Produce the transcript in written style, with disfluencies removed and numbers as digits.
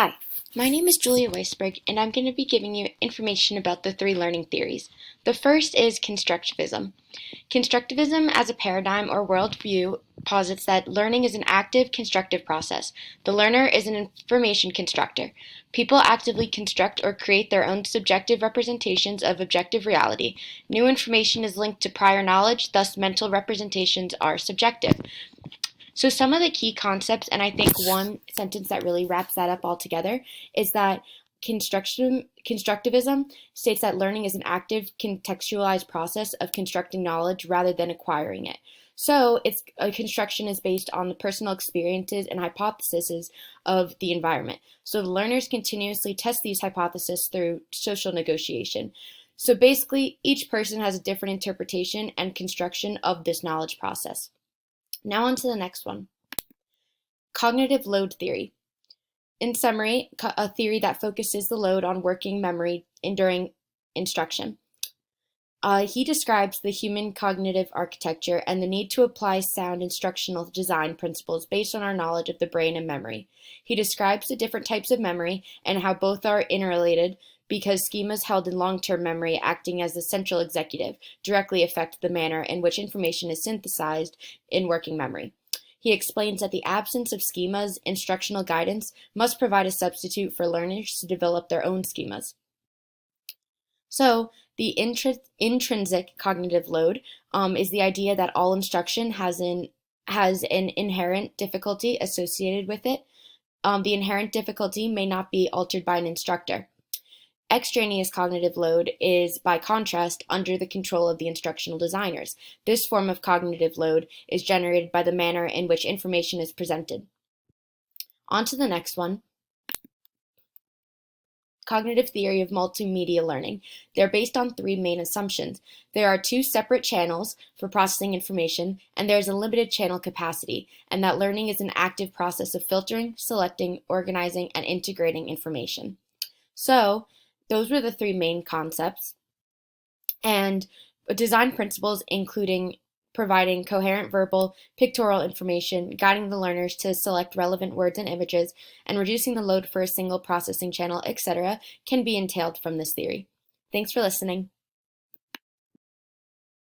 Hi, my name is Julia Weisberg, and I'm going to be giving you information about the three learning theories. The first is constructivism. Constructivism, as a paradigm or worldview, posits that learning is an active, constructive process. The learner is an information constructor. People actively construct or create their own subjective representations of objective reality. New information is linked to prior knowledge, thus, mental representations are subjective. So some of the key concepts, and I think one sentence that really wraps that up all together, is that constructivism states that learning is an active, contextualized process of constructing knowledge rather than acquiring it. So its construction is based on the personal experiences and hypotheses of the environment. So the learners continuously test these hypotheses through social negotiation. So basically, each person has a different interpretation and construction of this knowledge process. Now on to the next one. Cognitive load theory. In summary, a theory that focuses the load on working memory during instruction. He describes the human cognitive architecture and the need to apply sound instructional design principles based on our knowledge of the brain and memory. He describes the different types of memory and how both are interrelated because schemas held in long-term memory acting as the central executive directly affect the manner in which information is synthesized in working memory. He explains that the absence of schemas, instructional guidance, must provide a substitute for learners to develop their own schemas. So, the intrinsic cognitive load is the idea that all instruction has an inherent difficulty associated with it. The inherent difficulty may not be altered by an instructor. Extraneous cognitive load is, by contrast, under the control of the instructional designers. This form of cognitive load is generated by the manner in which information is presented. On to the next one. Cognitive theory of multimedia learning. They're based on three main assumptions. There are two separate channels for processing information, and there's a limited channel capacity, and that learning is an active process of filtering, selecting, organizing, and integrating information. So, those were the three main concepts. And design principles including providing coherent verbal, pictorial information, guiding the learners to select relevant words and images, and reducing the load for a single processing channel, etc., can be entailed from this theory. Thanks for listening.